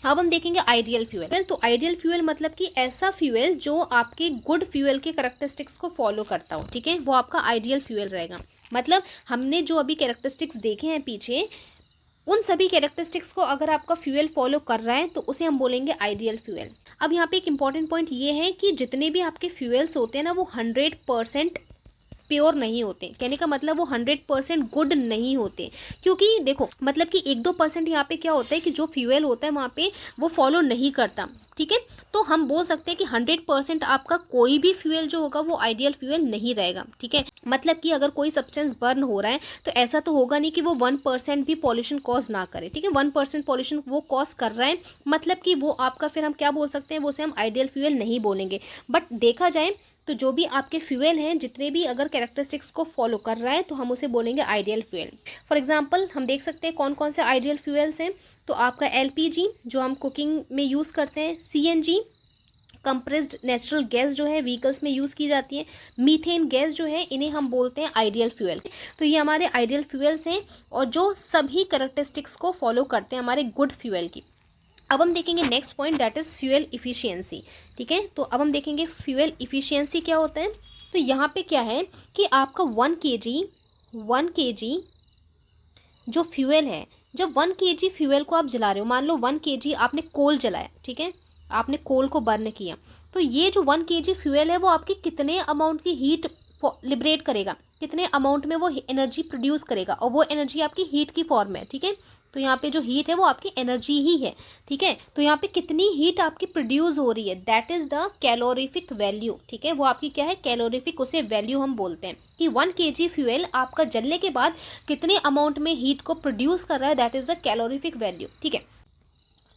अब हम देखेंगे आइडियल फ्यूल। तो आइडियल फ्यूल मतलब कि ऐसा फ्यूल जो आपके गुड फ्यूल के कैरेक्टरिस्टिक्स को फॉलो करता हो, ठीक है, वो आपका आइडियल फ्यूल रहेगा। मतलब हमने जो अभी कैरेक्टरिस्टिक्स देखे हैं पीछे, उन सभी कैरेक्टरिस्टिक्स को अगर आपका फ्यूल फॉलो कर रहा है तो उसे हम बोलेंगे आइडियल फ्यूल। अब यहाँ पे एक इंपॉर्टेंट पॉइंट ये है कि जितने भी आपके फ्यूल्स होते हैं ना, वो 100% प्योर नहीं होते। कहने का मतलब वो 100% गुड नहीं होते, क्योंकि देखो मतलब कि 1-2% यहाँ पे क्या होता है कि जो फ्यूल होता है वहाँ पे वो फॉलो नहीं करता, ठीक है। तो हम बोल सकते हैं कि 100% आपका कोई भी फ्यूल जो होगा वो आइडियल फ्यूल नहीं रहेगा, ठीक है। मतलब कि अगर कोई सब्सटेंस बर्न हो रहा है तो ऐसा तो होगा नहीं कि वो 1% भी पॉल्यूशन कॉज ना करे, ठीक है। 1% पॉल्यूशन वो कॉज कर रहा है, मतलब कि वो आपका फिर हम क्या बोल सकते हैं, वो उसे हम आइडियल फ्यूल नहीं बोलेंगे। बट देखा जाए तो जो भी आपके फ्यूल हैं, जितने भी अगर कैरेक्टरिस्टिक्स को फॉलो कर रहा है तो हम उसे बोलेंगे आइडियल फ्यूल। फॉर एग्जांपल हम देख सकते हैं कौन कौन से आइडियल फ्यूल्स हैं। तो आपका एलपीजी जो हम कुकिंग में यूज़ करते हैं, सीएनजी कंप्रेस्ड नेचुरल गैस जो है व्हीकल्स में यूज़ की जाती है, मीथेन गैस जो है इन्हें हम बोलते हैं आइडियल फ्यूल। तो ये हमारे आइडियल फ्यूल्स हैं और जो सभी कैरेक्टरिस्टिक्स को फॉलो करते हैं हमारे गुड फ्यूल की। अब हम देखेंगे next point, that is fuel efficiency, ठीक है। तो अब हम देखेंगे फ्यूल इफ़िशियंसी क्या होता है। तो यहाँ पे क्या है कि आपका 1 kg जो फ्यूल है, जब 1 kg फ्यूल को आप जला रहे हो, मान लो 1 kg आपने कोल जलाया, ठीक है, आपने कोल को बर्न किया, तो ये जो 1 kg फ्यूल है वो आपकी कितने अमाउंट की हीट लिबरेट करेगा, कितने अमाउंट में वो एनर्जी प्रोड्यूस करेगा, और वो एनर्जी आपकी हीट की फॉर्म में है, ठीक है। तो यहाँ पे जो हीट है वो आपकी एनर्जी ही है, ठीक है। तो यहाँ पे कितनी हीट आपकी प्रोड्यूस हो रही है, that is the calorific value, ठीक है। वो आपकी क्या है, कैलोरीफिक, उसे वैल्यू हम बोलते हैं कि 1 kg फ्यूल आपका जलने के बाद कितने अमाउंट में हीट को प्रोड्यूस कर रहा है, that is the calorific value, ठीक है।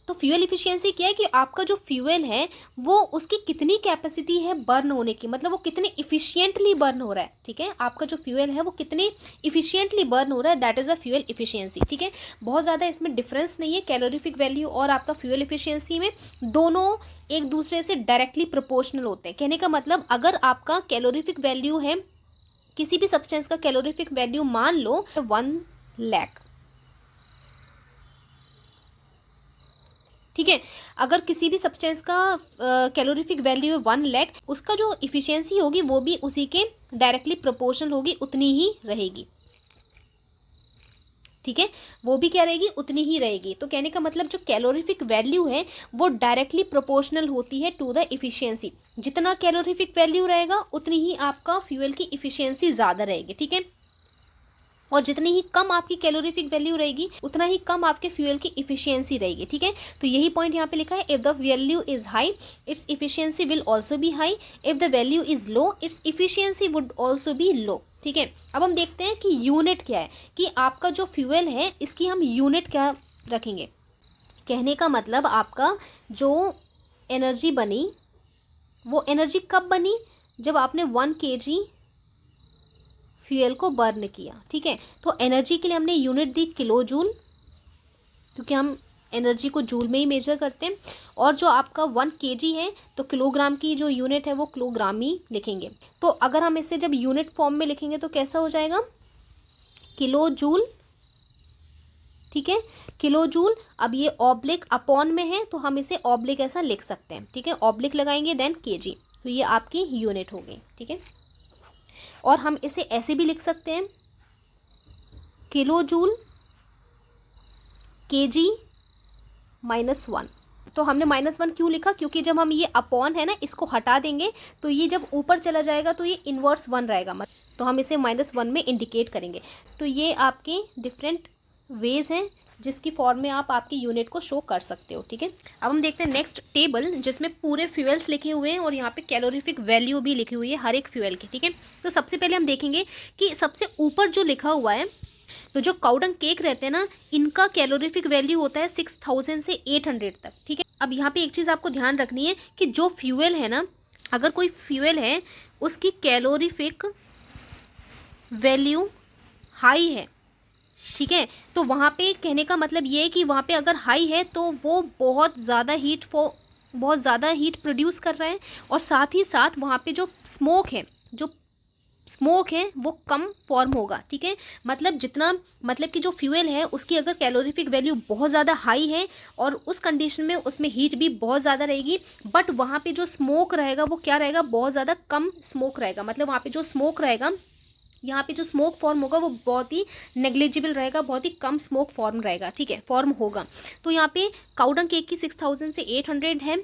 तो फ्यूल इफिशियंसी क्या है कि आपका जो फ्यूल है वो उसकी कितनी कैपेसिटी है बर्न होने की, मतलब वो कितने इफिशियंटली बर्न हो रहा है, ठीक है। आपका जो फ्यूल है वो कितने इफिशियंटली बर्न हो रहा है, that is a fuel efficiency, ठीक है। बहुत ज़्यादा इसमें डिफरेंस नहीं है कैलोरीफिक वैल्यू और आपका फ्यूल इफिशियंसी में, दोनों एक दूसरे से डायरेक्टली प्रोपोर्शनल होते हैं। कहने का मतलब अगर आपका कैलोरीफिक वैल्यू है, किसी भी सब्सटेंस का कैलोरीफिक वैल्यू मान लो 1 लाख, ठीक है। अगर किसी भी सब्सटेंस का कैलोरीफिक वैल्यू है 1 लाख, उसका जो इफिशियंसी होगी वो भी उसी के डायरेक्टली प्रोपोर्शनल होगी, उतनी ही रहेगी, ठीक है। वो भी क्या रहेगी, उतनी ही रहेगी। तो कहने का मतलब जो कैलोरीफिक वैल्यू है वो डायरेक्टली प्रोपोर्शनल होती है टू द इफिशियंसी। जितना कैलोरीफिक वैल्यू रहेगा उतनी ही आपका फ्यूल की इफिशियंसी ज़्यादा रहेगी, ठीक है। और जितनी ही कम आपकी कैलोरीफिक वैल्यू रहेगी उतना ही कम आपके फ्यूल की इफिशियंसी रहेगी, ठीक है। तो यही पॉइंट यहाँ पे लिखा है, if the value is high its efficiency will also be high, if the value is low its efficiency would also be low, ठीक है। अब हम देखते हैं कि यूनिट क्या है, कि आपका जो फ्यूल है इसकी हम यूनिट क्या रखेंगे। कहने का मतलब आपका जो एनर्जी बनी वो एनर्जी कब बनी, जब आपने 1 kg फ्यूल को बर्न किया, ठीक है। तो एनर्जी के लिए हमने यूनिट दी किलो जूल, क्योंकि हम एनर्जी को जूल में ही मेजर करते हैं। और जो आपका 1 kg है तो किलोग्राम की जो यूनिट है वो किलोग्राम ही लिखेंगे। तो अगर हम इसे जब यूनिट फॉर्म में लिखेंगे तो कैसा हो जाएगा, किलो जूल, ठीक है, किलो जूल। अब ये ऑब्लिक अपॉन में है तो हम इसे ऑब्लिक ऐसा लिख सकते हैं, ठीक है, ऑब्लिक लगाएंगे देन केजी, तो ये आपकी यूनिट हो गई, ठीक है। और हम इसे ऐसे भी लिख सकते हैं, किलो जूल केजी -1। तो हमने -1 क्यों लिखा, क्योंकि जब हम ये अपॉन है ना इसको हटा देंगे तो ये जब ऊपर चला जाएगा तो ये इन्वर्स 1 रहेगा, तो हम इसे -1 में इंडिकेट करेंगे। तो ये आपके डिफरेंट वेज हैं जिसकी फॉर्म में आप आपकी यूनिट को शो कर सकते हो, ठीक है। अब हम देखते हैं नेक्स्ट टेबल जिसमें पूरे फ्यूल्स लिखे हुए हैं और यहाँ पे कैलोरीफिक वैल्यू भी लिखी हुई है हर एक फ्यूल की, ठीक है। तो सबसे पहले हम देखेंगे कि सबसे ऊपर जो लिखा हुआ है, तो जो काउडंग केक रहते हैं ना, इनका कैलोरीफिक वैल्यू होता है 6000 से 800 तक, ठीक है। अब यहाँ पे एक चीज़ आपको ध्यान रखनी है कि जो फ्यूल है ना, अगर कोई फ्यूल है उसकी कैलोरीफिक वैल्यू हाई है, ठीक है, तो वहाँ पे कहने का मतलब ये है कि वहाँ पे अगर हाई है तो वो बहुत ज़्यादा हीट प्रोड्यूस कर रहा है, और साथ ही साथ वहाँ पे जो स्मोक है, जो स्मोक है वो कम फॉर्म होगा, ठीक है। मतलब जितना, मतलब कि जो फ्यूल है उसकी अगर कैलोरीफिक वैल्यू बहुत ज़्यादा हाई है और उस कंडीशन में उसमें हीट भी बहुत ज़्यादा रहेगी, बट वहाँ पे जो स्मोक रहेगा वो क्या रहेगा, बहुत ज़्यादा कम स्मोक रहेगा। मतलब वहाँ पे जो स्मोक रहेगा, यहाँ पे जो स्मोक फॉर्म होगा वो बहुत ही नेग्लिजिबल रहेगा, बहुत ही कम स्मोक फॉर्म रहेगा, ठीक है, फॉर्म होगा। तो यहाँ पे काउडंग केक की 6000 से 800 है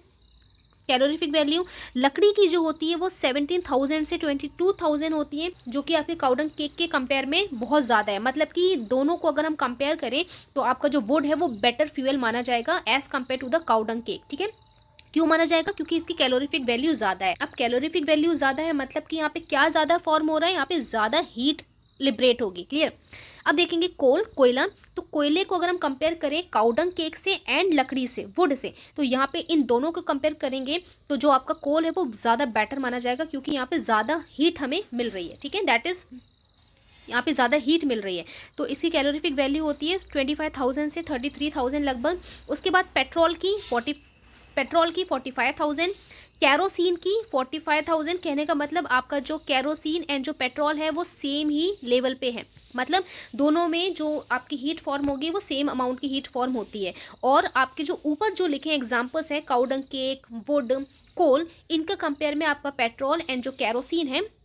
कैलोरीफिक वैल्यू। लकड़ी की जो होती है वो 17,000 से 22,000 होती है, जो कि आपके काउडंग केक के कंपेयर में बहुत ज़्यादा है। मतलब कि दोनों को अगर हम कंपेयर करें तो आपका जो वुड है वो बेटर फ्यूल माना जाएगा as compare to the cow dung cake, ठीक है। क्यों माना जाएगा, क्योंकि इसकी कैलोरीफिक वैल्यू ज़्यादा है। अब कैलोरीफिक वैल्यू ज़्यादा है मतलब कि यहाँ पे क्या ज़्यादा फॉर्म हो रहा है, यहाँ पे ज़्यादा हीट लिबरेट होगी, क्लियर। अब देखेंगे कोयला। तो कोयले को अगर हम कंपेयर करें काउडंग केक से एंड लकड़ी से, वुड से, तो यहाँ पे इन दोनों को कंपेयर करेंगे तो जो आपका कोल है वो ज़्यादा बेटर माना जाएगा, क्योंकि यहाँ पे ज़्यादा हीट हमें मिल रही है, ठीक है। दैट इज़ यहाँ पे ज़्यादा हीट मिल रही है, तो इसकी कैलोरीफिक वैल्यू होती है 25,000 से 33,000 लगभग। उसके बाद पेट्रोल की 45,000, कैरोसिन की 45,000। कहने का मतलब आपका जो कैरोसिन एंड जो पेट्रोल है वो सेम ही लेवल पे है, मतलब दोनों में जो आपकी हीट फॉर्म होगी वो सेम अमाउंट की हीट फॉर्म होती है। और आपके जो ऊपर जो लिखे एग्जांपल्स है काउडंग केक, वुड, कोल, इनका कंपेयर में आपका पेट्रोल एंड जो कैरोसिन है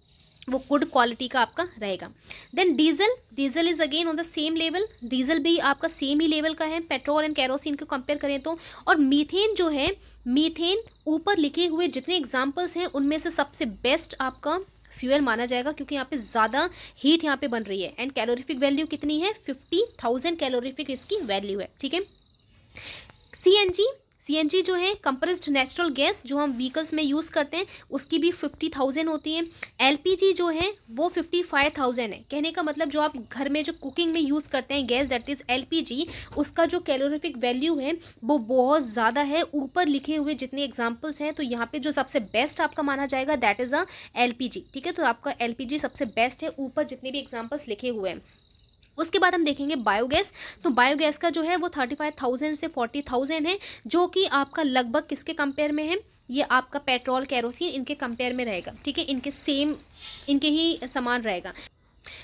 वो गुड क्वालिटी का आपका रहेगा। Then diesel is again on the same level, diesel भी आपका सेम ही लेवल का है पेट्रोल एंड कैरोसिन को कंपेयर करें तो। और मीथेन जो है, मीथेन ऊपर लिखे हुए जितने एग्जांपल्स हैं उनमें से सबसे बेस्ट आपका फ्यूल माना जाएगा, क्योंकि यहाँ पे ज़्यादा हीट यहाँ पे बन रही है। एंड कैलोरीफिक वैल्यू कितनी है, 50,000 कैलोरीफिक इसकी वैल्यू है, ठीक है। सीएनजी जो है कंप्रेस्ड नेचुरल गैस, जो हम व्हीकल्स में यूज़ करते हैं, उसकी भी 50,000 होती है। एलपीजी जो है वो 55,000 है। कहने का मतलब जो आप घर में जो कुकिंग में यूज़ करते हैं गैस, दैट इज़ एलपीजी, उसका जो कैलोरीफिक वैल्यू है वो बहुत ज़्यादा है। ऊपर लिखे हुए जितने एग्जाम्पल्स हैं तो यहाँ पे जो सबसे बेस्ट आपका माना जाएगा दैट इज़ अ एलपीजी, ठीक है। तो आपका एलपीजी सबसे बेस्ट है ऊपर जितने भी एग्जाम्पल्स लिखे हुए हैं। उसके बाद हम देखेंगे बायोगैस। तो बायोगैस का जो है वो 35,000 से 40,000 है, जो कि आपका लगभग किसके कंपेयर में है, ये आपका पेट्रोल कैरोसिन इनके कंपेयर में रहेगा, ठीक है। इनके सेम, इनके ही समान रहेगा।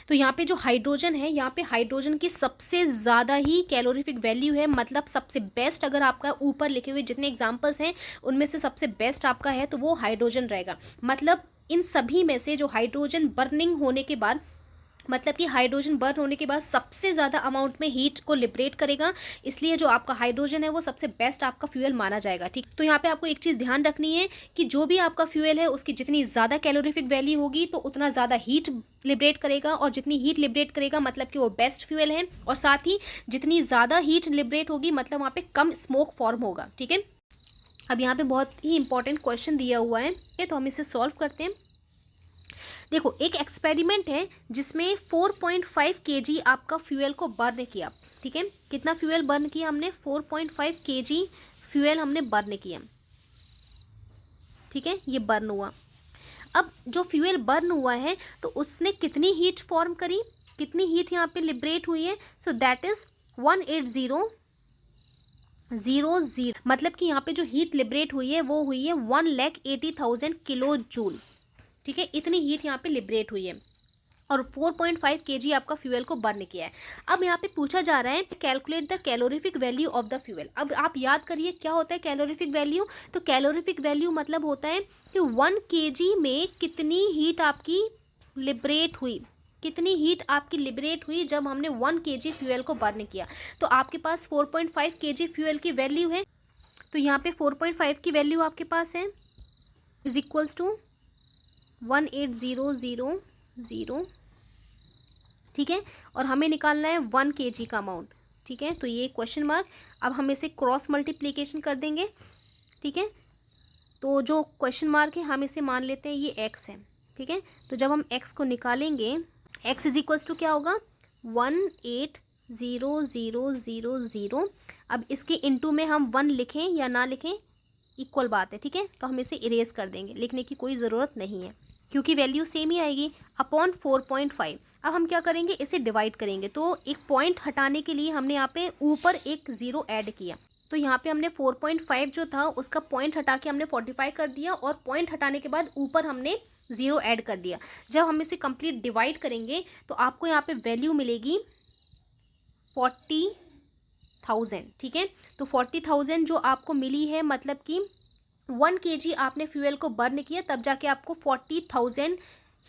तो यहाँ पे जो हाइड्रोजन है, यहाँ पे हाइड्रोजन की सबसे ज़्यादा ही कैलोरीफिक वैल्यू है, मतलब सबसे बेस्ट। अगर आपका ऊपर लिखे हुए जितने एग्जाम्पल्स हैं उनमें से सबसे बेस्ट आपका है तो वो हाइड्रोजन रहेगा। मतलब इन सभी में से जो हाइड्रोजन बर्निंग होने के बाद, मतलब कि हाइड्रोजन बर्न होने के बाद सबसे ज़्यादा अमाउंट में हीट को लिबरेट करेगा, इसलिए जो आपका हाइड्रोजन है वो सबसे बेस्ट आपका फ्यूल माना जाएगा, ठीक। तो यहाँ पे आपको एक चीज़ ध्यान रखनी है कि जो भी आपका फ्यूल है उसकी जितनी ज़्यादा कैलोरीफिक वैल्यू होगी तो उतना ज़्यादा हीट लिबरेट करेगा, और जितनी हीट लिबरेट करेगा मतलब कि वो बेस्ट फ्यूल है। और साथ ही जितनी ज़्यादा हीट लिबरेट होगी मतलब वहाँ पर कम स्मोक फॉर्म होगा, ठीक है। अब यहाँ पर बहुत ही इंपॉर्टेंट क्वेश्चन दिया हुआ है, तो हम इसे सॉल्व करते हैं। देखो, एक एक्सपेरिमेंट है जिसमें 4.5 kg आपका फ्यूल को बर्न किया, ठीक है। कितना फ्यूल बर्न किया हमने, 4.5 kg फ्यूल हमने बर्न किया, ठीक है। ये बर्न हुआ। अब जो फ्यूल बर्न हुआ है तो उसने कितनी हीट फॉर्म करी, कितनी हीट यहाँ पे लिबरेट हुई है, सो दैट इज 180,000। मतलब कि यहाँ पे जो हीट लिबरेट हुई है वो हुई है 1,80,000 किलो जूल, ठीक है। इतनी हीट यहाँ पे लिबरेट हुई है और 4.5 kg आपका फ्यूल को बर्न किया है। अब यहाँ पे पूछा जा रहा है calculate the calorific value of the fuel. अब आप याद करिए क्या होता है कैलोरीफिक वैल्यू। तो कैलोरीफिक वैल्यू मतलब होता है कि 1 kg में कितनी हीट आपकी लिबरेट हुई, कितनी हीट आपकी लिबरेट हुई जब हमने 1 kg फ्यूल को बर्न किया। तो आपके पास 4.5 kg फ्यूल की वैल्यू है, तो यहाँ पे 4.5 की वैल्यू आपके पास है इज इक्वल्स टू 180,000, ठीक है। और हमें निकालना है 1 kg का अमाउंट, ठीक है। तो ये क्वेश्चन मार्क, अब हम इसे क्रॉस मल्टीप्लिकेशन कर देंगे, ठीक है। तो जो क्वेश्चन मार्क है हम इसे मान लेते हैं ये x है, ठीक है। तो जब हम x को निकालेंगे, x इज इक्वल्स टू क्या होगा, 180,000। अब इसके इनटू में हम 1 लिखें या ना लिखें इक्वल बात है, ठीक है। तो हम इसे इरेज कर देंगे, लिखने की कोई ज़रूरत नहीं है क्योंकि वैल्यू सेम ही आएगी अपॉन 4.5। अब हम क्या करेंगे, इसे डिवाइड करेंगे। तो एक पॉइंट हटाने के लिए हमने यहाँ पे ऊपर एक ज़ीरो ऐड किया, तो यहाँ पे हमने 4.5 जो था उसका पॉइंट हटा के हमने 45 कर दिया, और पॉइंट हटाने के बाद ऊपर हमने ज़ीरो ऐड कर दिया। जब हम इसे कंप्लीट डिवाइड करेंगे तो आपको यहाँ पे वैल्यू मिलेगी 40,000, ठीक है। तो 40,000 जो आपको मिली है, मतलब कि 1 kg आपने फ्यूल को बर्न किया, तब जाके आपको 40,000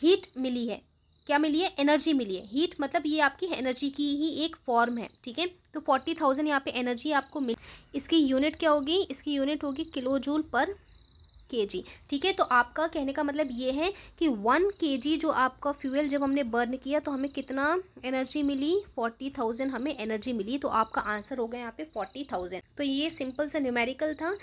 हीट मिली है। क्या मिली है? एनर्जी मिली है। हीट मतलब ये आपकी एनर्जी की ही एक फॉर्म है, ठीक है। तो 40,000 यहाँ पे एनर्जी आपको मिली। इसकी यूनिट क्या होगी? इसकी यूनिट होगी किलो जूल पर kg, ठीक है। तो आपका कहने का मतलब ये है कि 1 kg जो आपका फ्यूल जब हमने बर्न किया तो हमें कितना एनर्जी मिली? 40,000 हमें एनर्जी मिली। तो आपका आंसर हो गया यहाँ पे 40,000। तो ये सिंपल सा न्यूमेरिकल था।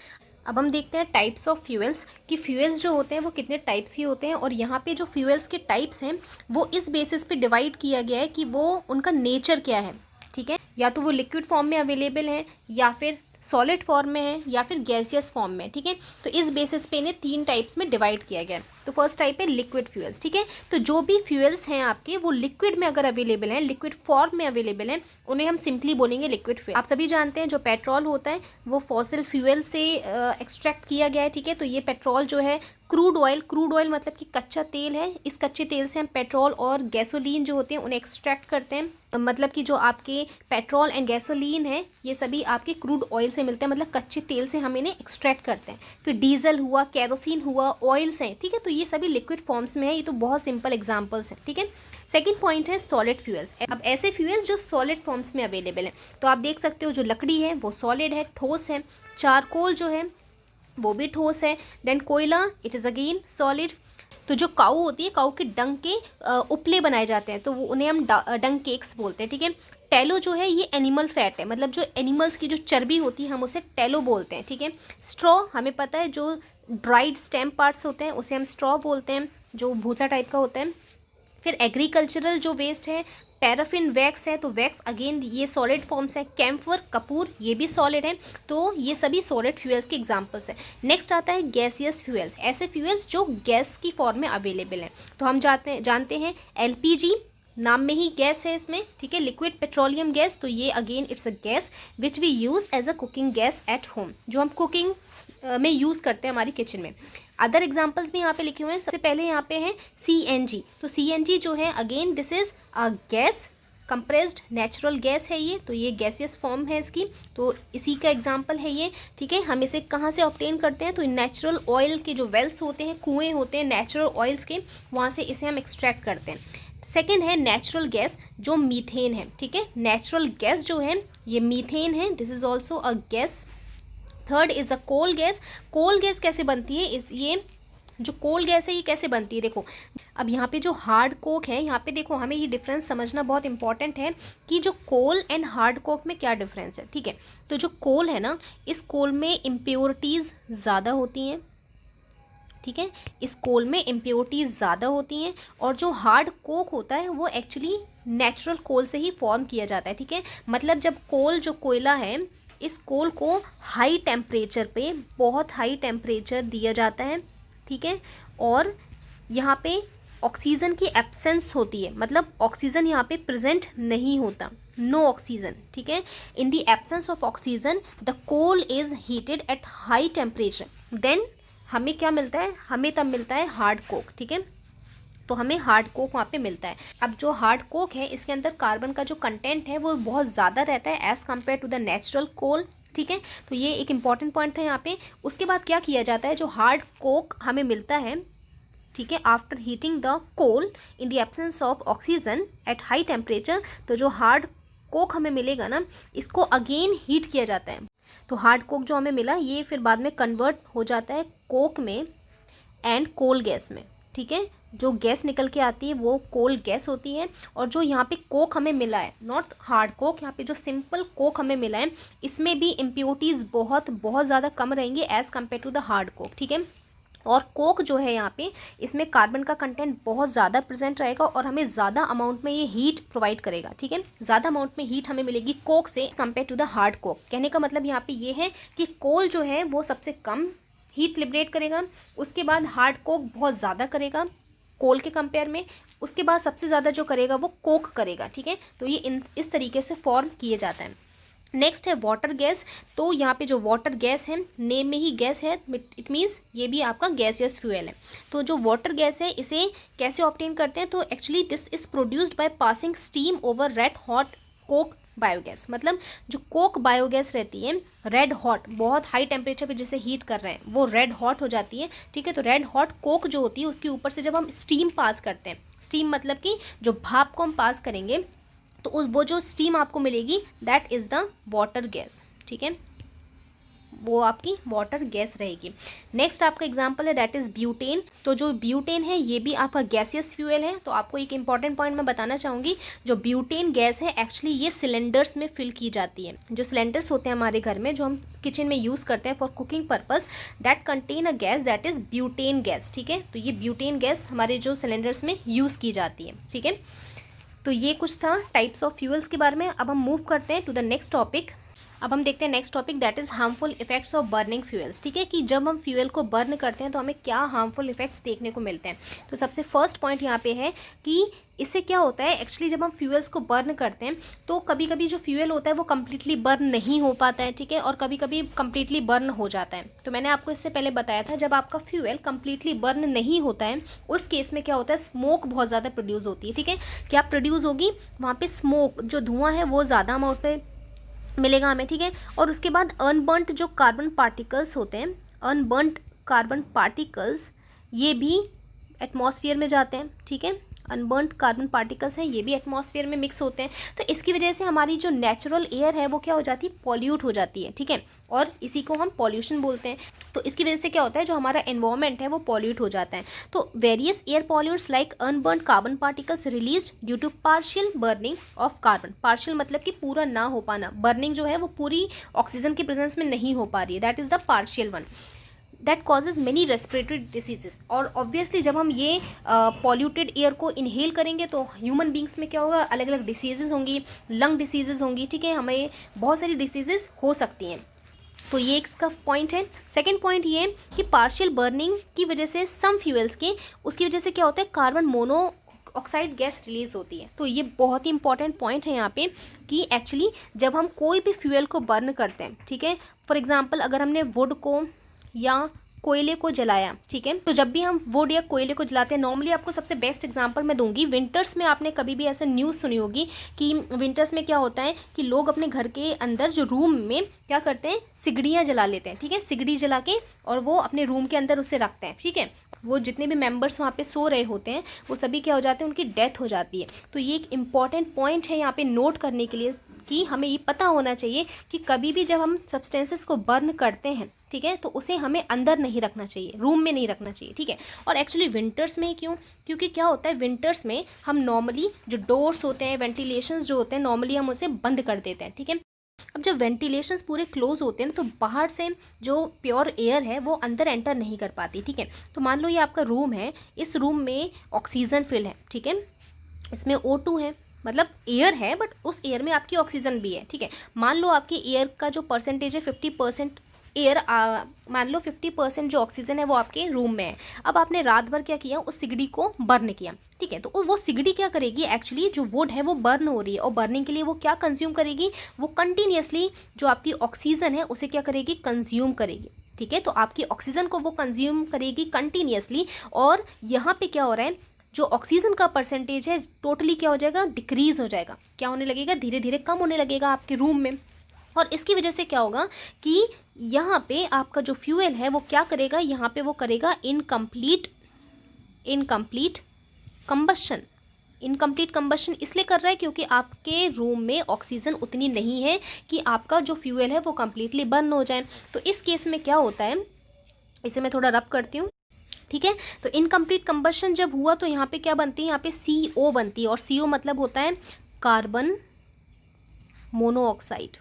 अब हम देखते हैं टाइप्स ऑफ फ्यूल्स, कि फ्यूल्स जो होते हैं वो कितने टाइप्स के होते हैं। और यहाँ पे जो फ्यूल्स के टाइप्स हैं वो इस बेसिस पे डिवाइड किया गया है कि वो उनका नेचर क्या है, ठीक है। या तो वो लिक्विड फॉर्म में अवेलेबल है, या फिर सॉलिड फॉर्म में है, या फिर गैसियस फॉर्म में, ठीक है। तो इस बेसिस पे इन्हें 3 टाइप्स में डिवाइड किया गया है। तो फर्स्ट टाइप है लिक्विड फ्यूल्स, ठीक है। तो जो भी फ्यूल्स हैं आपके वो लिक्विड में अगर अवेलेबल हैं, लिक्विड फॉर्म में अवेलेबल हैं, उन्हें हम सिंपली बोलेंगे लिक्विड फ्यूल। आप सभी जानते हैं जो पेट्रोल होता है वो फॉसिल फ्यूल से एक्सट्रैक्ट किया गया है, ठीक है। तो ये पेट्रोल जो है क्रूड ऑयल मतलब कि कच्चा तेल है। इस कच्चे तेल से हम पेट्रोल और गैसोलीन जो होते हैं उन्हें एक्सट्रैक्ट करते हैं। मतलब कि जो आपके पेट्रोल एंड गैसोलीन है ये सभी आपके क्रूड ऑयल से मिलते हैं, मतलब कच्चे तेल से हम इन्हें एक्सट्रैक्ट करते हैं। फिर डीजल हुआ, केरोसिन हुआ, ऑयल्स हैं, ठीक है। तो ये सभी लिक्विड फॉर्म्स में है। ये तो बहुत सिंपल एग्जांपल्स हैं, ठीक है। सेकंड पॉइंट है सॉलिड फ्यूल्स। अब ऐसे फ्यूल्स जो सॉलिड फॉर्म्स में अवेलेबल हैं, तो आप देख सकते हो जो लकड़ी है वो सॉलिड है, ठोस है। चारकोल जो है वो भी ठोस है। देन कोयला, इट इज़ अगेन सॉलिड। तो जो काऊ होती है, काऊ के डंग के उपले बनाए जाते हैं, तो वो उन्हें हम डंग केक्स बोलते हैं, ठीक है। टेलो जो है ये एनिमल फैट है, मतलब जो एनिमल्स की जो चर्बी होती है हम उसे टेलो बोलते हैं, ठीक है। स्ट्रॉ, हमें पता है जो ड्राइड स्टेम पार्ट्स होते हैं उसे हम स्ट्रॉ बोलते हैं, जो भूसा टाइप का होता है। फिर एग्रीकल्चरल जो वेस्ट है, पैराफिन वैक्स है, तो वैक्स अगेन ये सॉलिड फॉर्म्स है। कैम्फर, कपूर, ये भी सॉलिड है। तो ये सभी सॉलिड फ्यूल्स के एग्जांपल्स हैं। नेक्स्ट आता है गैसियस फ्यूल्स, ऐसे फ्यूल्स जो गैस की फॉर्म में अवेलेबल हैं। तो हम जानते हैं एलपीजी, नाम में ही गैस है इसमें, ठीक है। लिक्विड पेट्रोलियम गैस, तो ये again it's a gas which we use as a cooking gas at home, जो हम कुकिंग में यूज़ करते हैं हमारी किचन में। अदर एग्जांपल्स भी यहाँ पे लिखे हुए हैं। सबसे पहले यहाँ पे है सीएनजी। तो सीएनजी जो है again this is a gas, compressed natural gas है ये, तो ये गैसियस फॉर्म है इसकी, तो इसी का एग्जांपल है ये, ठीक है। हम इसे कहाँ से ऑब्टेन करते हैं? तो नेचुरल ऑयल के जो वेल्स होते हैं, कुएँ होते हैं नेचुरल ऑयल्स के, वहाँ से इसे हम एक्सट्रैक्ट करते हैं। सेकेंड है नेचुरल गैस जो मीथेन है, ठीक है। नेचुरल गैस जो है ये मीथेन है, this is also a gas. Third is a coal gas. Coal gas कैसे बनती है? ये जो कोल गैस है ये कैसे बनती है? देखो, अब यहाँ पे जो हार्ड कोक है, यहाँ पे देखो हमें ये डिफरेंस समझना बहुत इंपॉर्टेंट है कि जो कोल एंड हार्ड कोक में क्या डिफरेंस है, ठीक है। तो जो कोल है ना, इस कोल में इम्प्योरिटीज़ ज़्यादा होती हैं, ठीक है। इस कोल में इम्प्योरिटीज़ ज़्यादा होती हैं। और जो हार्ड कोक होता है वो एक्चुअली नेचुरल कोल से ही फॉर्म किया जाता है, ठीक है। मतलब जब कोल, जो कोयला है, इस कोल को हाई टेम्परेचर पे, बहुत हाई टेम्परेचर दिया जाता है, ठीक है। और यहाँ पे ऑक्सीजन की एब्सेंस होती है, मतलब ऑक्सीजन यहाँ पे प्रेजेंट नहीं होता, नो ऑक्सीजन, ठीक है। In the absence of oxygen the coal is heated at high temperature, then हमें क्या मिलता है? हमें तब मिलता है हार्ड कोक, ठीक है। तो हमें हार्ड कोक वहाँ पे मिलता है। अब जो हार्ड कोक है इसके अंदर कार्बन का जो कंटेंट है वो बहुत ज़्यादा रहता है as compare to the natural coal, ठीक है। तो ये एक इंपॉर्टेंट पॉइंट था यहाँ पे। उसके बाद क्या किया जाता है? जो हार्ड कोक हमें मिलता है, ठीक है, after heating the coal in the absence of oxygen at high temperature, तो जो हार्ड कोक हमें मिलेगा ना, इसको अगेन हीट किया जाता है। तो हार्ड कोक जो हमें मिला ये फिर बाद में कन्वर्ट हो जाता है कोक में एंड कोल गैस में, ठीक है। जो गैस निकल के आती है वो कोल गैस होती है। और जो यहाँ पे कोक हमें मिला है, नॉट हार्ड कोक, यहाँ पे जो सिंपल कोक हमें मिला है, इसमें भी इम्प्योरिटीज़ बहुत बहुत ज़्यादा कम रहेंगे as compare to the hard coke, ठीक है। और कोक जो है यहाँ पे, इसमें कार्बन का कंटेंट बहुत ज़्यादा प्रेजेंट रहेगा और हमें ज़्यादा अमाउंट में ये हीट प्रोवाइड करेगा, ठीक है। ज़्यादा अमाउंट में हीट हमें मिलेगी कोक से compare to the hard coke. कहने का मतलब यहाँ पे ये है कि कोल जो है वो सबसे कम हीट लिबरेट करेगा, उसके बाद हार्ड कोक बहुत ज़्यादा करेगा कोल के कंपेयर में, उसके बाद सबसे ज़्यादा जो करेगा वो कोक करेगा, ठीक है। तो ये इस तरीके से फॉर्म किए जाता है। नेक्स्ट है वाटर गैस। तो यहाँ पे जो वाटर गैस है, नेम में ही गैस है, इट मीन्स ये भी आपका गैसियस फ्यूल है। तो जो वाटर गैस है इसे कैसे ऑब्टेन करते हैं, तो actually this is produced by passing steam over red hot Coke biogas. मतलब जो कोक बायोगैस रहती है रेड हॉट, बहुत हाई टेम्परेचर पे जिसे हीट कर रहे हैं वो रेड हॉट हो जाती है, ठीक है। तो रेड हॉट कोक जो होती है उसके ऊपर से जब हम स्टीम पास करते हैं, स्टीम मतलब कि जो भाप को हम पास करेंगे तो वो जो स्टीम आपको मिलेगी that is the water gas, ठीक है, वो आपकी वाटर गैस रहेगी। नेक्स्ट आपका एग्जांपल है दैट इज़ ब्यूटेन। तो जो ब्यूटेन है ये भी आपका गैसियस फ्यूल है। तो आपको एक इंपॉर्टेंट पॉइंट मैं बताना चाहूँगी, जो ब्यूटेन गैस है एक्चुअली ये सिलेंडर्स में फिल की जाती है। जो सिलेंडर्स होते हैं हमारे घर में जो हम किचन में यूज़ करते हैं for cooking purpose, that contain a gas that is butane gas, ठीक है। तो ये ब्यूटेन गैस हमारे जो सिलेंडर्स में यूज़ की जाती है, ठीक है। तो ये कुछ था टाइप्स ऑफ फ्यूल्स के बारे में। अब हम मूव करते हैं टू द नेक्स्ट टॉपिक। अब हम देखते हैं next topic that is harmful effects of burning fuels, ठीक है, कि जब हम फ्यूल को बर्न करते हैं तो हमें क्या हार्मफुल इफेक्ट्स देखने को मिलते हैं। तो सबसे फर्स्ट पॉइंट यहाँ पे है कि इससे क्या होता है, एक्चुअली जब हम फ्यूल्स को बर्न करते हैं तो कभी कभी जो फ्यूल होता है वो कम्प्लीटली बर्न नहीं हो पाता है, ठीक है, और कभी कभी कम्प्लीटली बर्न हो जाता है। तो मैंने आपको इससे पहले बताया था जब आपका फ्यूल कम्प्लीटली बर्न नहीं होता है उस केस में क्या होता है, स्मोक बहुत ज़्यादा प्रोड्यूस होती है, ठीक है। क्या प्रोड्यूस होगी, वहाँ पे स्मोक जो धुआं है वो ज़्यादा अमाउंट पे मिलेगा हमें, ठीक है। और उसके बाद अनबर्नट जो कार्बन पार्टिकल्स होते हैं, अनबर्नट कार्बन पार्टिकल्स ये भी एटमॉस्फेयर में जाते हैं, ठीक है। अनबर्नट कार्बन पार्टिकल्स हैं ये भी एटमॉस्फेयर में मिक्स होते हैं। तो इसकी वजह से हमारी जो नेचुरल एयर है वो क्या हो जाती है, पॉल्यूट हो जाती है, ठीक है, और इसी को हम पॉल्यूशन बोलते हैं। तो इसकी वजह से क्या होता है, जो हमारा एनवायरनमेंट है वो पॉल्यूट हो जाता है। तो various air pollutants like unburnt carbon particles release due to partial burning of carbon. Partial मतलब कि पूरा ना हो पाना, बर्निंग जो है वो पूरी ऑक्सीजन की प्रेजेंस में नहीं हो पा रही है, that is the partial one, that causes many respiratory diseases. और ऑब्वियसली जब हम ये पॉल्यूटेड एयर को इनहेल करेंगे तो ह्यूमन बींग्स में क्या होगा, अलग अलग डिसीजेज होंगी, लंग डिसीजेज होंगी, ठीक है, हमें बहुत सारी डिसीजेज हो सकती हैं। तो ये इसका पॉइंट है। सेकेंड पॉइंट ये कि पार्शियल बर्निंग की वजह से सम फ्यूल्स के उसकी वजह से क्या होता है, carbon mono oxide gas release होती है। तो ये बहुत ही इंपॉर्टेंट पॉइंट है यहाँ पे कि एक्चुअली जब हम कोई भी फ्यूल को बर्न करते हैं, ठीक है, फॉर एग्जांपल अगर हमने वुड को या कोयले को जलाया, ठीक है, तो जब भी हम वुड या कोयले को जलाते हैं, नॉर्मली आपको सबसे बेस्ट एग्जांपल मैं दूंगी, विंटर्स में आपने कभी भी ऐसे न्यूज़ सुनी होगी कि विंटर्स में क्या होता है कि लोग अपने घर के अंदर जो रूम में क्या करते हैं, सिगड़ियाँ जला लेते हैं, ठीक है, सिगड़ी जला के और वो अपने रूम के अंदर उसे रखते हैं, ठीक है। वो जितने भी मेंबर्स वहाँ पे सो रहे होते हैं वो सभी क्या हो जाते हैं, उनकी डेथ हो जाती है। तो ये एक इम्पॉर्टेंट पॉइंट है यहाँ पे नोट करने के लिए कि हमें ये पता होना चाहिए कि कभी भी जब हम सब्सटेंसेस को बर्न करते हैं, ठीक है, तो उसे हमें अंदर नहीं रखना चाहिए, रूम में नहीं रखना चाहिए, ठीक है। और एक्चुअली विंटर्स में क्यों, क्योंकि क्या होता है विंटर्स में हम नॉर्मली जो डोर्स होते हैं, वेंटिलेशंस जो होते हैं, नॉर्मली हम उसे बंद कर देते हैं, ठीक है। अब जब वेंटिलेशंस पूरे क्लोज होते हैं तो बाहर से जो प्योर एयर है वो अंदर एंटर नहीं कर पाती, ठीक है। तो मान लो ये आपका रूम है, इस रूम में ऑक्सीजन फिल है, ठीक है, इसमें O2 है, मतलब एयर है बट उस एयर में आपकी ऑक्सीजन भी है, ठीक है। मान लो आपके एयर का जो परसेंटेज है 50% एयर, मान लो 50% जो ऑक्सीजन है वो आपके रूम में है। अब आपने रात भर क्या किया, उस सिगड़ी को बर्न किया, ठीक है। तो वो सिगड़ी क्या करेगी, एक्चुअली जो वुड है वो बर्न हो रही है और बर्निंग के लिए वो क्या कंज्यूम करेगी, वो कंटिन्यूसली जो आपकी ऑक्सीजन है उसे क्या करेगी, कंज्यूम करेगी, ठीक है। तो आपकी ऑक्सीजन को वो कंज्यूम करेगी कंटिन्यूसली और यहाँ पे क्या हो रहा है, जो ऑक्सीजन का परसेंटेज है टोटली क्या हो जाएगा, डिक्रीज हो जाएगा, क्या होने लगेगा, धीरे धीरे कम होने लगेगा आपके रूम में। और इसकी वजह से क्या होगा कि यहाँ पे आपका जो फ्यूल है वो क्या करेगा, यहाँ पे वो करेगा इनकम्प्लीट कंबशन। इनकम्प्लीट कंबशन इसलिए कर रहा है क्योंकि आपके रूम में ऑक्सीजन उतनी नहीं है कि आपका जो फ्यूल है वो कम्प्लीटली बर्न हो जाए। तो इस केस में क्या होता है, इसे मैं थोड़ा रब करती हूँ, ठीक है। तो इनकम्प्लीट कंबशन जब हुआ तो यहाँ पे क्या बनती है, यहाँ पे CO बनती है और CO मतलब होता है कार्बन मोनोऑक्साइड,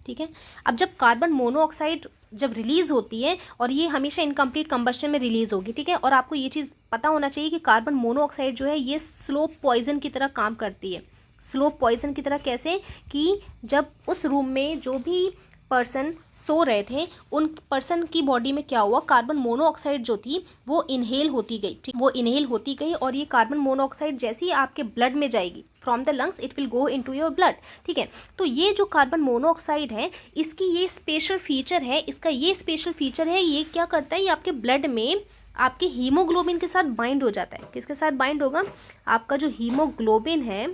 ठीक है। अब जब कार्बन मोनोऑक्साइड जब रिलीज होती है और ये हमेशा इनकम्प्लीट कंबशन में रिलीज होगी, ठीक है, और आपको ये चीज़ पता होना चाहिए कि कार्बन मोनोऑक्साइड जो है ये स्लो पॉइजन की तरह काम करती है। स्लो पॉइजन की तरह कैसे, कि जब उस रूम में जो भी पर्सन सो रहे थे, उन पर्सन की बॉडी में क्या हुआ, कार्बन मोनोऑक्साइड जो थी वो इनहेल होती गई, ठीक, वो इनहेल होती गई और ये कार्बन मोनोऑक्साइड जैसे ही आपके ब्लड में जाएगी from the lungs it will go into your blood, ठीक है। तो ये जो कार्बन मोनोऑक्साइड है इसकी ये स्पेशल फीचर है, इसका ये स्पेशल फीचर है, ये क्या करता है, ये आपके ब्लड में आपके हीमोग्लोबिन के साथ बाइंड हो जाता है। किसके साथ बाइंड होगा, आपका जो हीमोग्लोबिन है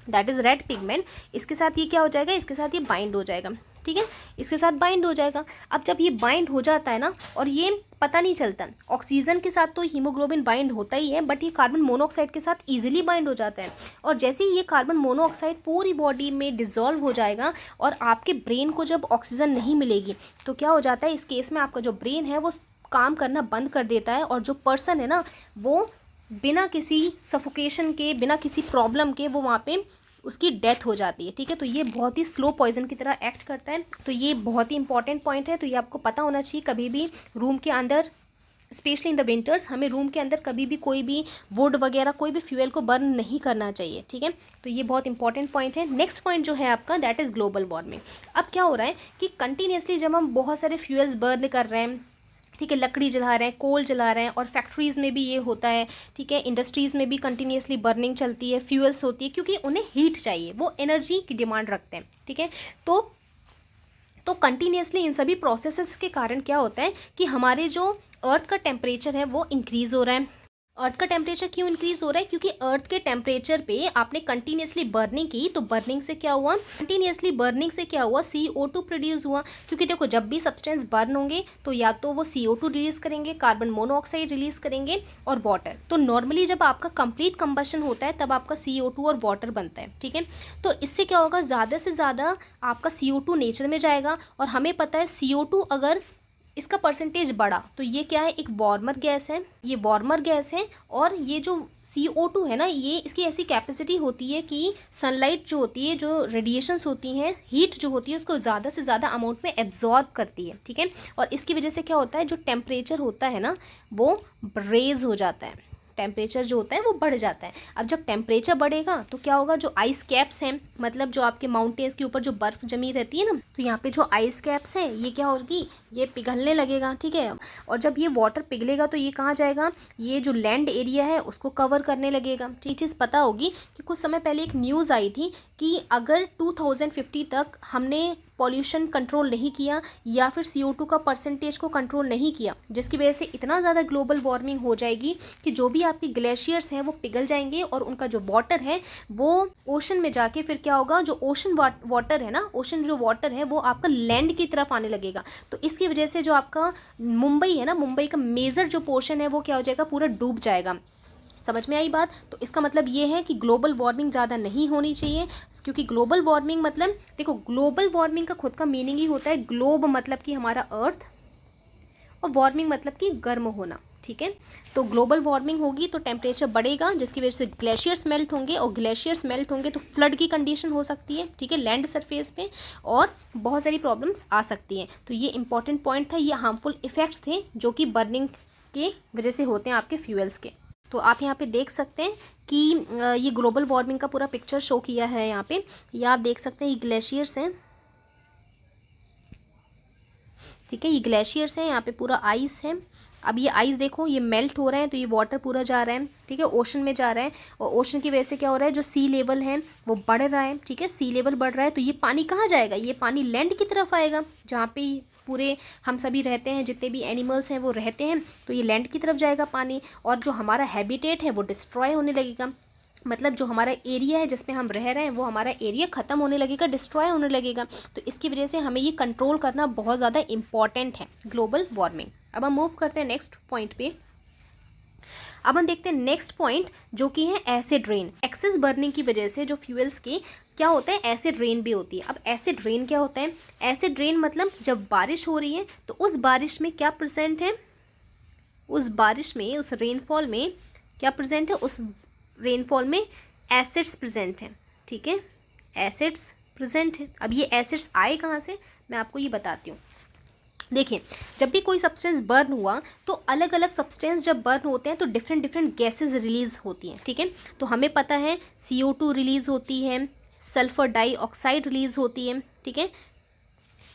दैट इज़ रेड पिगमेंट, इसके साथ ये क्या हो जाएगा, इसके साथ ये बाइंड हो जाएगा, ठीक है, इसके साथ बाइंड हो जाएगा। अब जब ये बाइंड हो जाता है ना, और ये पता नहीं चलता, ऑक्सीजन के साथ तो हीमोग्लोबिन बाइंड होता ही है, बट ये कार्बन मोनोऑक्साइड के साथ ईजिली बाइंड हो जाता है। और जैसे ही ये कार्बन मोनोऑक्साइड पूरी बॉडी में डिजॉल्व हो जाएगा और आपके ब्रेन को जब ऑक्सीजन नहीं मिलेगी तो क्या हो जाता है, इस केस में आपका जो ब्रेन है वो काम करना बंद कर देता है, और जो पर्सन है ना वो बिना किसी सफोकेशन के, बिना किसी प्रॉब्लम के वो वहाँ पे उसकी डेथ हो जाती है, ठीक है। तो ये बहुत ही स्लो पॉइजन की तरह एक्ट करता है, तो ये बहुत ही इंपॉर्टेंट पॉइंट है। तो ये आपको पता होना चाहिए, कभी भी रूम के अंदर स्पेशली इन द विंटर्स हमें रूम के अंदर कभी भी कोई भी वुड वगैरह कोई भी फ्यूल को बर्न नहीं करना चाहिए, ठीक है। तो ये बहुत इंपॉर्टेंट पॉइंट है। नेक्स्ट पॉइंट जो है आपका दैट इज़ ग्लोबल वार्मिंग। अब क्या हो रहा है कि कंटिन्यूसली जब हम बहुत सारे फ्यूल्स बर्न कर रहे हैं, ठीक है, लकड़ी जला रहे हैं, कोल जला रहे हैं, और फैक्ट्रीज़ में भी ये होता है, ठीक है, इंडस्ट्रीज़ में भी कंटिन्यूसली बर्निंग चलती है, फ्यूल्स होती है, क्योंकि उन्हें हीट चाहिए, वो एनर्जी की डिमांड रखते हैं, ठीक है। तो कंटिन्यूसली इन सभी प्रोसेसेस के कारण क्या होता है कि हमारे जो अर्थ का टेम्परेचर है वो इंक्रीज़ हो रहा है। अर्थ का टेम्परेचर क्यों इंक्रीज हो रहा है, क्योंकि अर्थ के टेम्परेचर पे आपने कंटिन्यूसली बर्निंग की, तो बर्निंग से क्या हुआ, कंटिन्यूसली बर्निंग से क्या हुआ, CO2 प्रोड्यूस हुआ। क्योंकि देखो जब भी सब्सटेंस बर्न होंगे तो या तो वो CO2 रिलीज करेंगे, कार्बन मोनोऑक्साइड रिलीज करेंगे, और वाटर। तो नॉर्मली जब आपका कंप्लीट कंबशन होता है तब आपका CO2 और वाटर बनता है, ठीक है। तो इससे क्या होगा, ज़्यादा से ज़्यादा आपका CO2 नेचर में जाएगा, और हमें पता है CO2 अगर इसका परसेंटेज बढ़ा तो ये क्या है, एक वार्मर गैस है, ये वार्मर गैस है। और ये जो CO2 है ना, ये इसकी ऐसी कैपेसिटी होती है कि सनलाइट जो होती है, जो रेडिएशंस होती हैं, हीट जो होती है, उसको ज़्यादा से ज़्यादा अमाउंट में एब्जॉर्ब करती है, ठीक है। और इसकी वजह से क्या होता है, जो टेम्परेचर होता है ना वो रेज हो जाता है, टेम्परेचर जो होता है वो बढ़ जाता है। अब जब टेम्परेचर बढ़ेगा तो क्या होगा, जो आइस कैप्स हैं, मतलब जो आपके माउंटेन्स के ऊपर जो बर्फ़ जमी रहती है ना, तो यहाँ पे जो आइस कैप्स हैं ये क्या होगी, ये पिघलने लगेगा, ठीक है। और जब ये वाटर पिघलेगा तो ये कहाँ जाएगा, ये जो लैंड एरिया है उसको कवर करने लगेगा। ठीक, चीज़ पता होगी कि कुछ समय पहले एक न्यूज़ आई थी कि अगर 2050 तक हमने पॉल्यूशन कंट्रोल नहीं किया या फिर CO2 का परसेंटेज को कंट्रोल नहीं किया, जिसकी वजह से इतना ज़्यादा ग्लोबल वार्मिंग हो जाएगी कि जो भी आपके ग्लेशियर्स हैं वो पिघल जाएंगे, और उनका जो वाटर है वो ओशन में जाके फिर क्या होगा, जो ओशन वाटर है ना, ओशन जो वाटर है वो आपका लैंड की तरफ आने लगेगा। तो इसकी वजह से जो आपका मुंबई है ना, मुंबई का मेजर जो पोर्शन है वो क्या हो जाएगा, पूरा डूब जाएगा। समझ में आई बात। तो इसका मतलब ये है कि ग्लोबल वार्मिंग ज़्यादा नहीं होनी चाहिए, क्योंकि ग्लोबल वार्मिंग मतलब, देखो ग्लोबल वार्मिंग का खुद का मीनिंग ही होता है, ग्लोब मतलब कि हमारा अर्थ, और वार्मिंग मतलब कि गर्म होना, ठीक है। तो ग्लोबल वार्मिंग होगी तो टेम्परेचर बढ़ेगा, जिसकी वजह से ग्लेशियर्स मेल्ट होंगे, और ग्लेशियर्स मेल्ट होंगे तो फ्लड की कंडीशन हो सकती है, ठीक है, लैंड सरफेस पे, और बहुत सारी प्रॉब्लम्स आ सकती हैं। तो ये इंपॉर्टेंट पॉइंट था, ये हार्मफुल इफेक्ट्स थे जो कि बर्निंग के वजह से होते हैं आपके फ्यूल्स के। तो आप यहाँ पे देख सकते हैं कि ये ग्लोबल वार्मिंग का पूरा पिक्चर शो किया है यहाँ पे, ये आप देख सकते हैं, ये ग्लेशियर्स हैं, ठीक है, ये ग्लेशियर्स हैं, यहाँ पे पूरा आइस है। अब ये आइस देखो ये मेल्ट हो रहे हैं, तो ये वाटर पूरा जा रहा है, ठीक है, ओशन में जा रहा है, और ओशन की वजह से क्या हो रहा है, जो सी लेवल है वो बढ़ रहा है, ठीक है, सी लेवल बढ़ रहा है, तो ये पानी कहाँ जाएगा, ये पानी लैंड की तरफ आएगा, जहाँ पे पूरे हम सभी रहते हैं, जितने भी एनिमल्स हैं वो रहते हैं, तो ये लैंड की तरफ जाएगा पानी, और जो हमारा हैबिटेट है वो डिस्ट्रॉय होने लगेगा। मतलब जो हमारा एरिया है जिसमें हम रह रहे हैं वो हमारा एरिया ख़त्म होने लगेगा, डिस्ट्रॉय होने लगेगा। तो इसकी वजह से हमें ये कंट्रोल करना बहुत ज़्यादा इम्पॉर्टेंट है, ग्लोबल वार्मिंग। अब हम मूव करते हैं नेक्स्ट पॉइंट पे। अब हम देखते हैं नेक्स्ट पॉइंट जो कि है एसिड रेन। एक्सेस बर्निंग की वजह से जो फ्यूल्स के क्या होता है, एसिड रेन भी होती है। अब एसिड रेन क्या होता है, एसिड रेन मतलब जब बारिश हो रही है तो उस बारिश में क्या प्रेजेंट है, उस बारिश में, उस रेनफॉल में क्या प्रेजेंट है, उस रेनफॉल में एसिड्स प्रेजेंट हैं, ठीक है, एसिड्स प्रेजेंट हैं। अब ये एसिड्स आए कहाँ से, मैं आपको ये बताती हूँ। देखिए जब भी कोई सब्सटेंस बर्न हुआ तो अलग अलग सब्सटेंस जब बर्न होते हैं तो डिफरेंट डिफरेंट गैसेस रिलीज़ होती हैं, ठीक है। तो हमें पता है CO2 रिलीज़ होती है, सल्फर डाइऑक्साइड रिलीज़ होती है, ठीक है,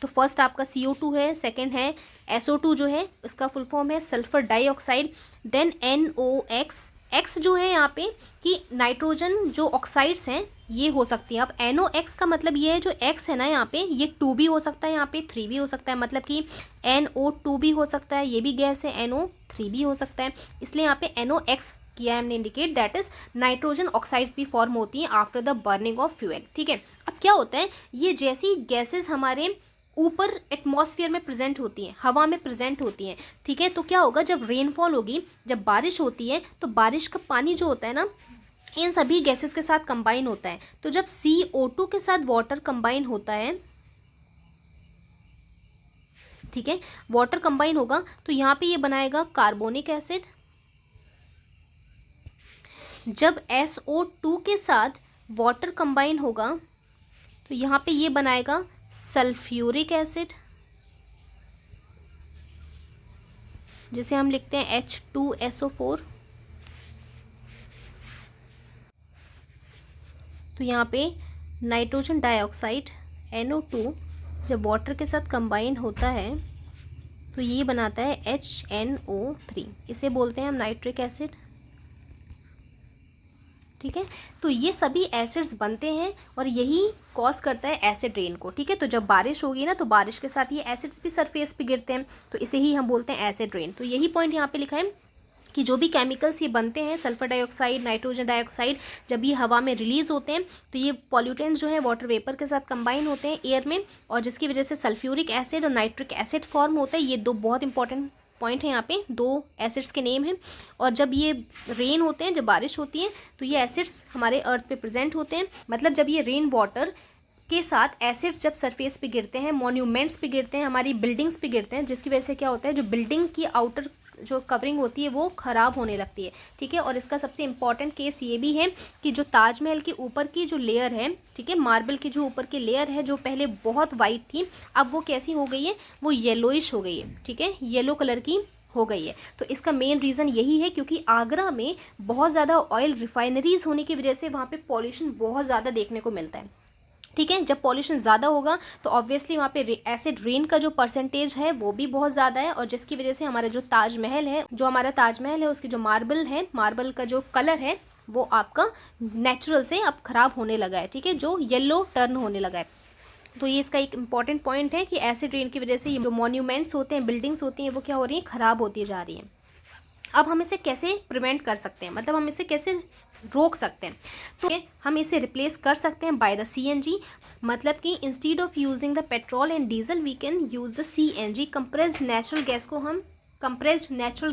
तो फर्स्ट आपका CO2 है, सेकंड है SO2 जो है इसका फुल फॉर्म है sulphur dioxide, then NOx, X जो है यहाँ पे कि नाइट्रोजन जो ऑक्साइड्स हैं ये हो सकती है। अब NOx का मतलब ये है जो X है ना यहाँ पे ये 2 भी हो सकता है, यहाँ पे 3 भी हो सकता है, मतलब कि NO2 भी हो सकता है, ये भी गैस है, NO3 भी हो सकता है, इसलिए यहाँ पे NOx किया है हमने indicate, that is nitrogen oxides भी फॉर्म होती हैं after the burning of fuel. ठीक है, अब क्या होता है ये जैसी गैसेस हमारे ऊपर एटमॉस्फेयर में प्रेजेंट होती हैं, हवा में प्रेजेंट होती हैं, ठीक है, तो क्या होगा जब रेनफॉल होगी, जब बारिश होती है तो बारिश का पानी जो होता है ना इन सभी गैसेस के साथ कंबाइन होता है। तो जब CO2 के साथ वाटर कंबाइन होता है, ठीक है, वाटर कंबाइन होगा तो यहाँ पे ये बनाएगा कार्बोनिक एसिड। जब SO2 के साथ वाटर कंबाइन होगा तो यहाँ पे ये बनाएगा सल्फ्यूरिक एसिड, जिसे हम लिखते हैं H2SO4। तो यहाँ पे नाइट्रोजन डाइऑक्साइड NO2 जब वाटर के साथ कंबाइन होता है तो ये बनाता है HNO3, इसे बोलते हैं हम नाइट्रिक एसिड। ठीक है, तो ये सभी एसिड्स बनते हैं और यही कॉज करता है एसिड रेन को। ठीक है, तो जब बारिश होगी ना तो बारिश के साथ ये एसिड्स भी सरफेस पे गिरते हैं, तो इसे ही हम बोलते हैं एसिड रेन। तो यही पॉइंट यहाँ पे लिखा है कि जो भी केमिकल्स ये बनते हैं सल्फर डाइऑक्साइड, नाइट्रोजन डाइऑक्साइड, जब ये हवा में रिलीज होते हैं तो ये पॉल्यूटेंट्स जो है वाटर वेपर के साथ कंबाइन होते हैं एयर में, और जिसकी वजह से सल्फ्यूरिक एसिड और नाइट्रिक एसिड फॉर्म होता है। ये दो बहुत इंपॉर्टेंट पॉइंट है, यहाँ पे दो एसिड्स के नेम हैं। और जब ये रेन होते हैं, जब बारिश होती है तो ये एसिड्स हमारे अर्थ पे प्रेजेंट होते हैं। मतलब जब ये रेन वाटर के साथ एसिड्स जब सरफेस पे गिरते हैं, मॉन्यूमेंट्स पे गिरते हैं, हमारी बिल्डिंग्स पे गिरते हैं, जिसकी वजह से क्या होता है जो बिल्डिंग की आउटर जो कवरिंग होती है वो ख़राब होने लगती है। ठीक है, और इसका सबसे इम्पॉर्टेंट केस ये भी है कि जो ताजमहल के ऊपर की जो लेयर है, ठीक है, मार्बल की जो ऊपर की लेयर है जो पहले बहुत वाइट थी, अब वो कैसी हो गई है, वो येलोइश हो गई है। ठीक है, येलो कलर की हो गई है। तो इसका मेन रीज़न यही है क्योंकि आगरा में बहुत ज़्यादा ऑयल रिफाइनरीज होने की वजह से वहाँ पे पॉल्यूशन बहुत ज़्यादा देखने को मिलता है। ठीक है, जब पॉल्यूशन ज़्यादा होगा तो ऑब्वियसली वहाँ पे एसिड रेन का जो परसेंटेज है वो भी बहुत ज़्यादा है, और जिसकी वजह से हमारा जो ताजमहल है, उसकी जो मार्बल है, मार्बल का जो कलर है वो आपका नेचुरल से अब ख़राब होने लगा है। ठीक है, जो येलो टर्न होने लगा है। तो ये इसका एक इम्पॉर्टेंट पॉइंट है कि एसिड रेन की वजह से ये जो मॉन्यूमेंट्स होते हैं, बिल्डिंग्स होती हैं, वो क्या हो रही हैं, ख़राब होती जा रही हैं। अब हम इसे कैसे प्रिवेंट कर सकते हैं, मतलब हम इसे कैसे रोक सकते हैं, तो हम इसे रिप्लेस कर सकते हैं बाय द CNG। मतलब कि instead of using the petrol and diesel we can use the CNG, compressed natural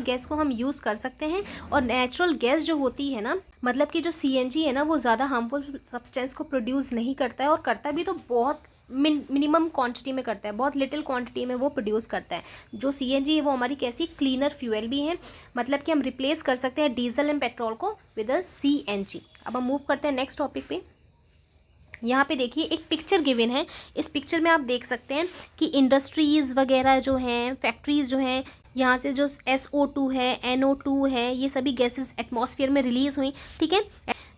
gas को हम यूज़ कर सकते हैं। और नेचुरल गैस जो होती है ना, मतलब कि जो CNG है ना, वो ज़्यादा हार्मफुल सब्सटेंस को प्रोड्यूस नहीं करता है, और करता भी तो बहुत मिनिमम क्वांटिटी में करता है, बहुत लिटिल क्वांटिटी में वो प्रोड्यूस करता है। जो CNG है वो हमारी कैसी क्लीनर फ्यूल भी है, मतलब कि हम रिप्लेस कर सकते हैं डीजल एंड पेट्रोल को विद CNG। अब हम मूव करते हैं नेक्स्ट टॉपिक पे। यहाँ पे देखिए एक पिक्चर गिवन है, इस पिक्चर में आप देख सकते हैं कि इंडस्ट्रीज़ वगैरह जो हैं, फैक्ट्रीज़ जो हैं, यहाँ से जो SO2 है, NO2 है, ये सभी गैसेस एटमॉस्फेयर में रिलीज़ हुई। ठीक है,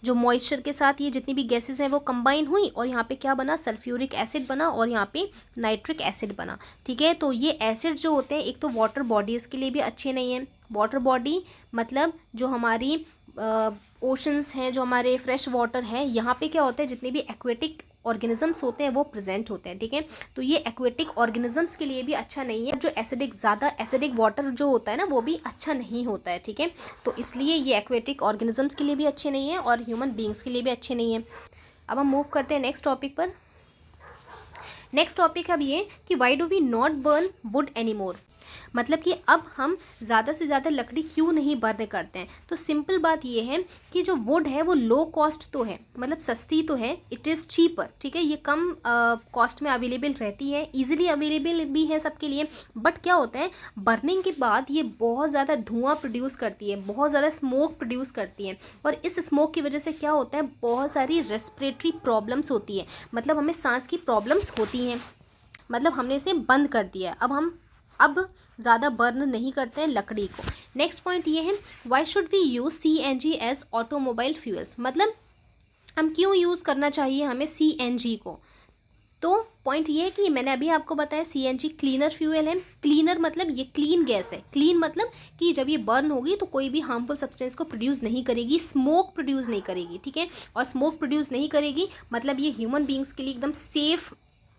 जो मॉइस्चर के साथ ये जितनी भी गैसेस हैं वो कंबाइन हुई और यहाँ पे क्या बना, सल्फ्यूरिक एसिड बना और यहाँ पे नाइट्रिक एसिड बना। ठीक है, तो ये एसिड जो होते हैं एक तो वाटर बॉडीज़ के लिए भी अच्छे नहीं हैं। वाटर बॉडी मतलब जो हमारी ओशंस हैं, जो हमारे फ्रेश वाटर हैं, यहाँ पे क्या होता है जितने भी एक्वेटिक ऑर्गेनिजम्स होते हैं वो प्रेजेंट होते हैं। ठीक है, तो ये एक्वेटिक ऑर्गेनिजम्स के लिए भी अच्छा नहीं है। जो ज़्यादा एसिडिक वाटर जो होता है ना वो भी अच्छा नहीं होता है। ठीक है, तो इसलिए ये एक्वेटिक ऑर्गेनिजम्स के लिए भी अच्छे नहीं है और ह्यूमन बींग्स के लिए भी अच्छे नहीं है। अब हम मूव करते हैं नेक्स्ट टॉपिक पर। नेक्स्ट टॉपिक अब ये कि why do we not burn wood any more, मतलब कि अब हम ज़्यादा से ज़्यादा लकड़ी क्यों नहीं बर्न करते हैं। तो सिंपल बात ये है कि जो वुड है वो लो कॉस्ट तो है, मतलब सस्ती तो है, इट इज़ चीपर। ठीक है, ये कम कॉस्ट में अवेलेबल रहती है, इजीली अवेलेबल भी है सबके लिए। बट क्या होता है बर्निंग के बाद ये बहुत ज़्यादा धुआं प्रोड्यूस करती है, बहुत ज़्यादा स्मोक प्रोड्यूस करती है, और इस स्मोक की वजह से क्या होता है बहुत सारी रेस्पिरेटरी प्रॉब्लम्स होती है, मतलब हमें सांस की प्रॉब्लम्स होती हैं। मतलब हमने इसे बंद कर दिया है, अब ज़्यादा बर्न नहीं करते हैं लकड़ी को। नेक्स्ट पॉइंट ये है why should we use CNG as automobile fuels, मतलब हम क्यों यूज़ करना चाहिए हमें CNG को। तो पॉइंट ये है कि मैंने अभी आपको बताया सीएनजी क्लीनर फ्यूल है। क्लीनर मतलब ये क्लीन गैस है। क्लीन मतलब कि जब ये बर्न होगी तो कोई भी हार्मफुल सब्सटेंस को प्रोड्यूस नहीं करेगी, स्मोक प्रोड्यूस नहीं करेगी, ठीक है। और स्मोक प्रोड्यूस नहीं करेगी मतलब ये ह्यूमन बींग्स के लिए एकदम सेफ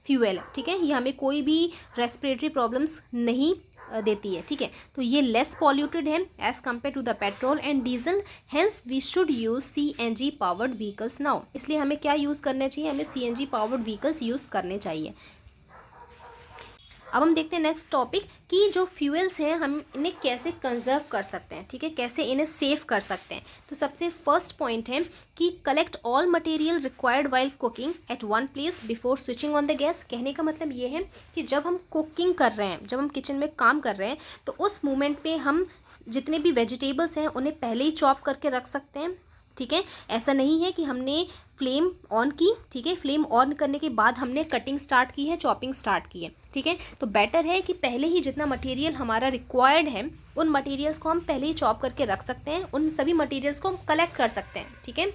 फ्यूल है, ठीक है। ये हमें कोई भी रेस्पिरेटरी प्रॉब्लम्स नहीं देती है, ठीक है। तो ये लेस पॉल्यूटेड है as compare to the petrol and diesel, hence we should use CNG powered vehicles now. इसलिए हमें क्या यूज़ करना चाहिए, हमें सीएनजी पावर्ड व्हीकल्स यूज़ करने चाहिए। अब हम देखते हैं नेक्स्ट टॉपिक कि जो फ्यूल्स हैं हम इन्हें कैसे कंजर्व कर सकते हैं, ठीक है, कैसे इन्हें सेव कर सकते हैं। तो सबसे फर्स्ट पॉइंट है कि collect all material required while cooking eight one place before switching on the gas. कहने का मतलब ये है कि जब हम कुकिंग कर रहे हैं, जब हम किचन में काम कर रहे हैं, तो उस मोमेंट पे हम जितने भी वेजिटेबल्स हैं उन्हें पहले ही चॉप करके रख सकते हैं, ठीक है। ऐसा नहीं है कि हमने फ्लेम ऑन की, ठीक है, फ्लेम ऑन करने के बाद हमने कटिंग स्टार्ट की है, चॉपिंग स्टार्ट की है, ठीक है। तो बेटर है कि पहले ही जितना मटेरियल हमारा रिक्वायर्ड है उन मटेरियल्स को हम पहले ही चॉप करके रख सकते हैं, उन सभी मटेरियल्स को हम कलेक्ट कर सकते हैं, ठीक है।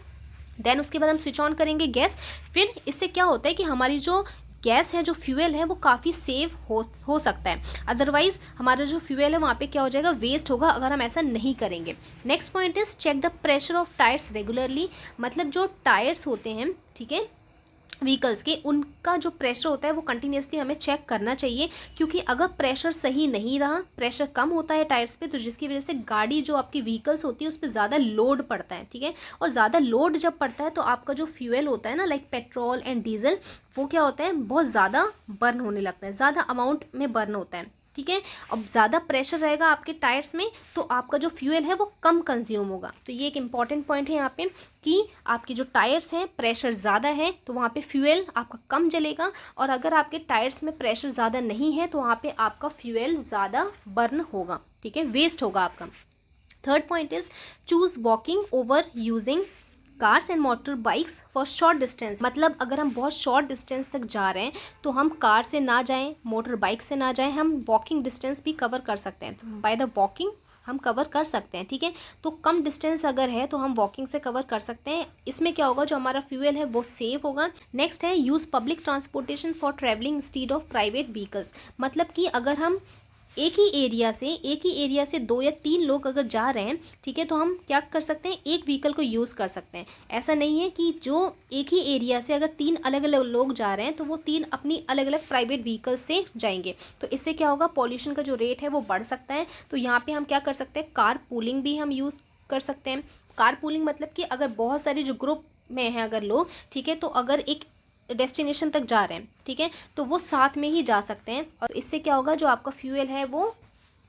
देन उसके बाद हम स्विच ऑन करेंगे गैस। फिर इससे क्या होता है कि हमारी जो गैस है, जो फ्यूल है, वो काफ़ी सेव हो सकता है। अदरवाइज हमारा जो फ्यूल है वहाँ पे क्या हो जाएगा, वेस्ट होगा अगर हम ऐसा नहीं करेंगे। Next point is check the pressure of tyres regularly. मतलब जो टायर्स होते हैं, ठीक है, व्हीकल्स के, उनका जो प्रेशर होता है वो कंटिन्यूसली हमें चेक करना चाहिए, क्योंकि अगर प्रेशर सही नहीं रहा, प्रेशर कम होता है टायर्स पे, तो जिसकी वजह से गाड़ी जो आपकी व्हीकल्स होती है उस पर ज़्यादा लोड पड़ता है, ठीक है। और ज़्यादा लोड जब पड़ता है तो आपका जो फ्यूल होता है ना, लाइक पेट्रोल एंड डीजल, वो क्या होता है, बहुत ज़्यादा बर्न होने लगता है, ज़्यादा अमाउंट में बर्न होता है, ठीक है। अब ज़्यादा प्रेशर रहेगा आपके टायर्स में तो आपका जो फ्यूल है वो कम कंज्यूम होगा। तो ये एक इंपॉर्टेंट पॉइंट है यहाँ पे कि आपके जो टायर्स हैं प्रेशर ज़्यादा है तो वहाँ पे फ्यूल आपका कम जलेगा, और अगर आपके टायर्स में प्रेशर ज़्यादा नहीं है तो वहाँ पे आपका फ्यूल ज़्यादा बर्न होगा, ठीक है, वेस्ट होगा आपका। Third point is choose walking over using cars and motor bikes for short distance. मतलब अगर हम बहुत शॉर्ट डिस्टेंस तक जा रहे हैं तो हम कार से ना जाएं, मोटर बाइक से ना जाएं, हम वॉकिंग डिस्टेंस भी कवर कर सकते हैं। तो बाय द वॉकिंग हम कवर कर सकते हैं, ठीक है। तो कम डिस्टेंस अगर है तो हम वॉकिंग से कवर कर सकते हैं। इसमें क्या होगा, जो हमारा फ्यूल है वो सेव होगा। नेक्स्ट है use public transportation for travelling instead of private vehicles. मतलब कि अगर हम एक ही एरिया से 2 या 3 लोग अगर जा रहे हैं, ठीक है, तो हम क्या कर सकते हैं, एक व्हीकल को यूज़ कर सकते हैं। ऐसा नहीं है कि जो एक ही एरिया से अगर 3 अलग अलग लोग जा रहे हैं तो वो 3 अपनी अलग अलग प्राइवेट व्हीकल से जाएंगे, तो इससे क्या होगा, पॉल्यूशन का जो रेट है वो बढ़ सकता है। तो यहाँ पे हम क्या कर सकते हैं, कार पूलिंग भी हम यूज़ कर सकते हैं। कार पूलिंग मतलब कि अगर बहुत सारे जो ग्रुप में हैं अगर लोग, ठीक है, तो अगर एक डेस्टिनेशन तक जा रहे हैं, ठीक है, तो वो साथ में ही जा सकते हैं, और इससे क्या होगा, जो आपका फ्यूल है वो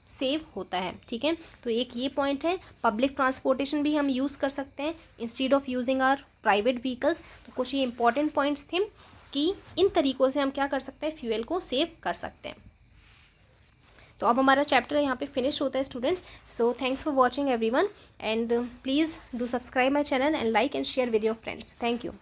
सेव होता है, ठीक है। तो एक ये पॉइंट है। पब्लिक ट्रांसपोर्टेशन भी हम यूज़ कर सकते हैं instead of using our private vehicles. तो कुछ ये इंपॉर्टेंट पॉइंट्स थे कि इन तरीक़ों से हम क्या कर सकते हैं, फ्यूल को सेव कर सकते हैं। तो अब हमारा चैप्टर यहाँ पे फिनिश होता है students. So thanks for watching everyone, and please do subscribe my channel and like and share with your friends. Thank you.